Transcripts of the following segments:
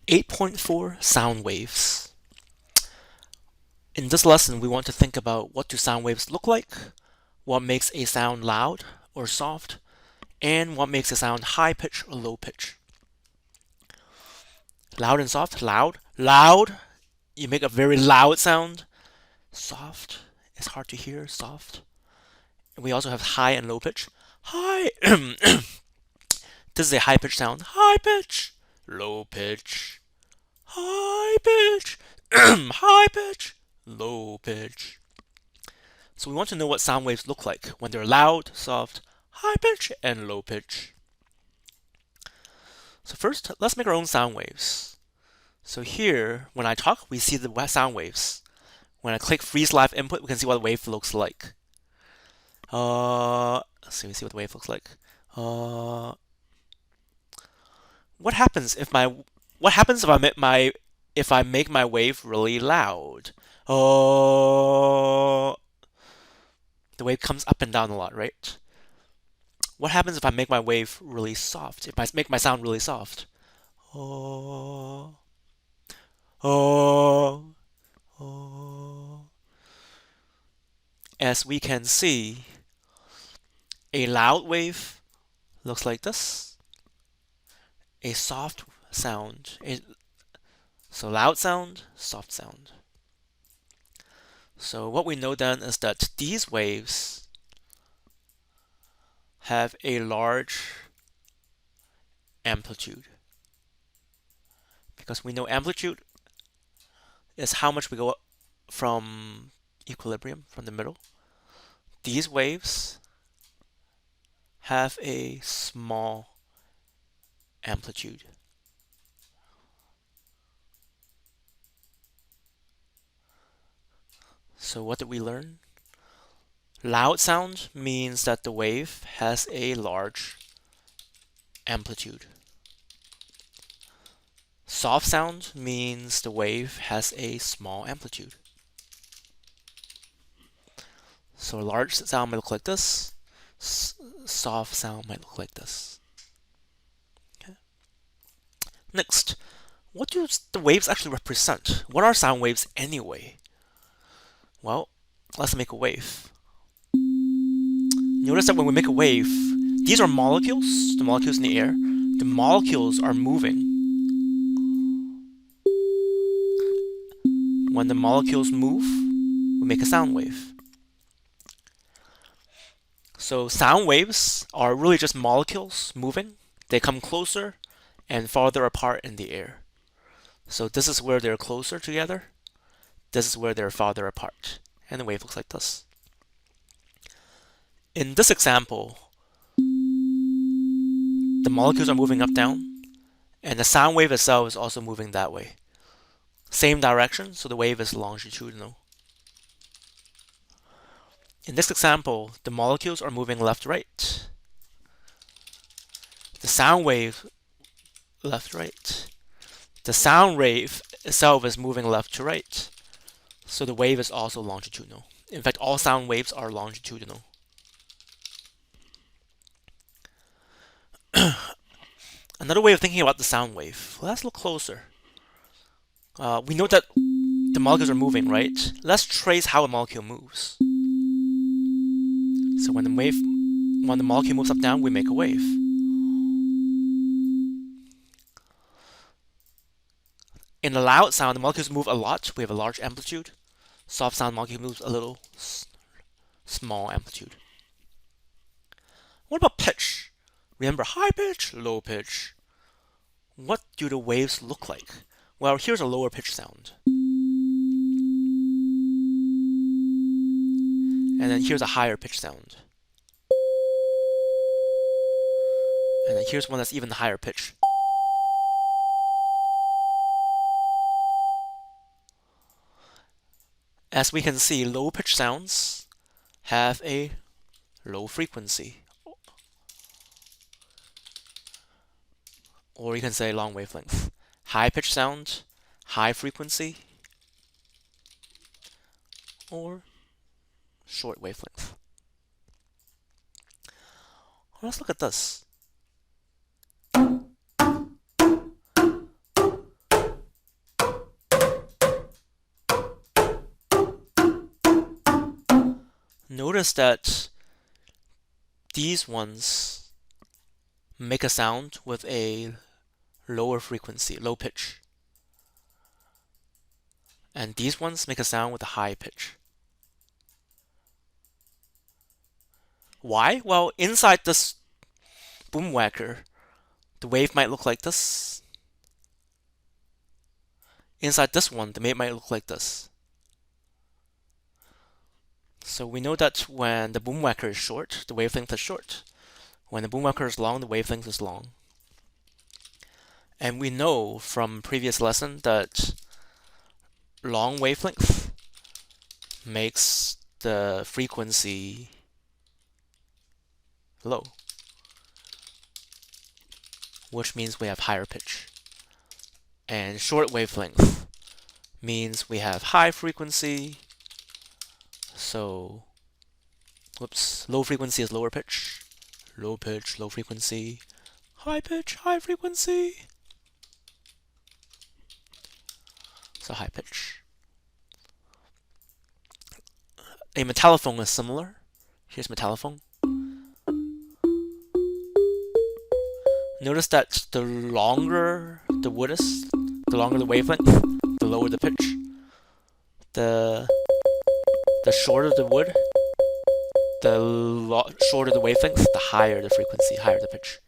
8.4 Sound waves. In this lesson, we want to think about what do sound waves look like, what makes a sound loud or soft, and what makes a sound high pitch or low pitch. Loud and soft. Loud. Loud. You make a very loud sound. Soft. It's hard to hear. Soft. And we also have high and low pitch. High. This is a high pitch sound. High pitch. Low pitch. High pitch. High pitch. Low pitch. So we want to know what sound waves look like when they're loud, soft, high pitch, and low pitch. So first, let's make our own sound waves. So here, when I talk, we see the sound waves. When I click freeze live input, we can see what the wave looks like. Let's see, we see what the wave looks like. What happens if I make my wave really loud? The wave comes up and down a lot, right? What happens if I make my wave really soft? If I make my sound really soft? Oh, oh, oh. As we can see, a loud wave looks like this. A soft sound. So loud sound, soft sound. So what we know then is that these waves have a large amplitude. Because we know amplitude is how much we go up from equilibrium, from the middle. These waves have a small amplitude. So what did we learn? Loud sound means that the wave has a large amplitude. Soft sound means the wave has a small amplitude. So a large sound might look like this. Soft sound might look like this. Okay. Next, what do the waves actually represent? What are sound waves anyway? Well, let's make a wave. Notice that when we make a wave, these are molecules, the molecules in the air. The molecules are moving. When the molecules move, we make a sound wave. So sound waves are really just molecules moving. They come closer and farther apart in the air. So this is where they're closer together. This is where they're farther apart. And the wave looks like this. In this example, the molecules are moving up, down, and the sound wave itself is also moving that way. Same direction, so the wave is longitudinal. In this example, the molecules are moving left, right. The sound wave, left, right. The sound wave itself is moving left to right. So the wave is also longitudinal. In fact, all sound waves are longitudinal. Another way of thinking about the sound wave. Let's look closer. We know that the molecules are moving, right? Let's trace how a molecule moves. So when the molecule moves up, down, we make a wave. In a loud sound, the molecules move a lot. We have a large amplitude. Soft sound, molecule moves a little small amplitude. What about pitch? Remember high pitch, low pitch. What do the waves look like? Well, here's a lower pitch sound. And then here's a higher pitch sound. And then here's one that's even higher pitch. As we can see, low pitch sounds have a low frequency. Or you can say long wavelength. High pitch sound, high frequency, or short wavelength. Let's look at this. notice that these ones make a sound with a lower frequency, low pitch. And these ones make a sound with a high pitch. Why? Well, inside this boom whacker, the wave might look like this. Inside this one, the wave might look like this. So we know that when the boom whacker is short, the wavelength is short. When the boom whacker is long, the wavelength is long. And we know from previous lesson that long wavelength makes the frequency low, which means we have higher pitch. And short wavelength means we have high frequency. So, whoops, low frequency is lower pitch. Low pitch, low frequency. High pitch, high frequency. So high pitch. A metallophone is similar. Here's metallophone. Notice that the longer the wood is, the longer the wavelength, the lower the pitch. The shorter the wood, the shorter the wavelength, the higher the frequency, higher the pitch.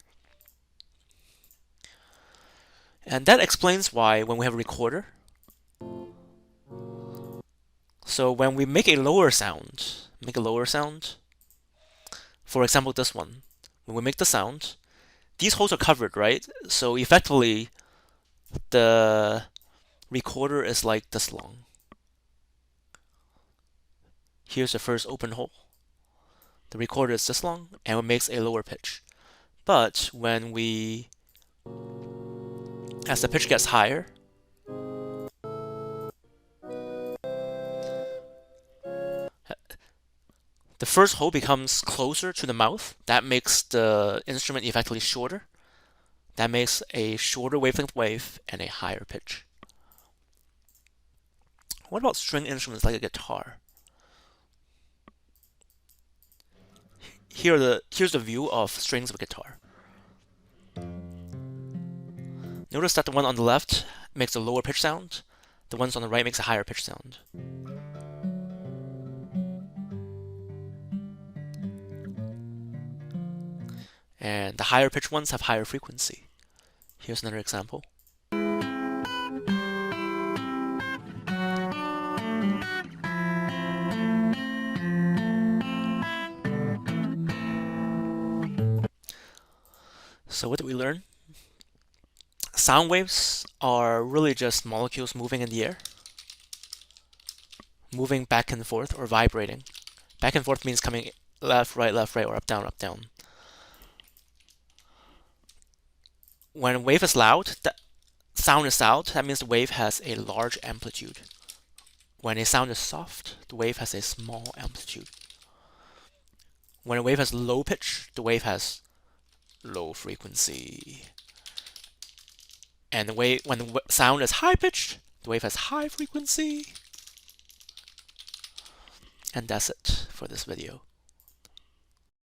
And that explains why when we have a recorder, so when we make a lower sound, for example this one, when we make the sound, these holes are covered, right? So effectively, the recorder is like this long. Here's the first open hole. The recorder is this long, and it makes a lower pitch. But when as the pitch gets higher, the first hole becomes closer to the mouth. That makes the instrument effectively shorter. That makes a shorter wavelength wave and a higher pitch. What about string instruments like a guitar? Here's the view of strings of a guitar. Notice that the one on the left makes a lower pitch sound. The ones on the right makes a higher pitch sound. And the higher pitch ones have higher frequency. Here's another example. So what did we learn? Sound waves are really just molecules moving in the air, moving back and forth or vibrating. Back and forth means coming left, right, or up, down, up, down. When a wave is loud, the sound is loud, that means the wave has a large amplitude. When a sound is soft, the wave has a small amplitude. When a wave has low pitch, the wave has low frequency. And when the sound is high pitched, the wave has high frequency. And that's it for this video.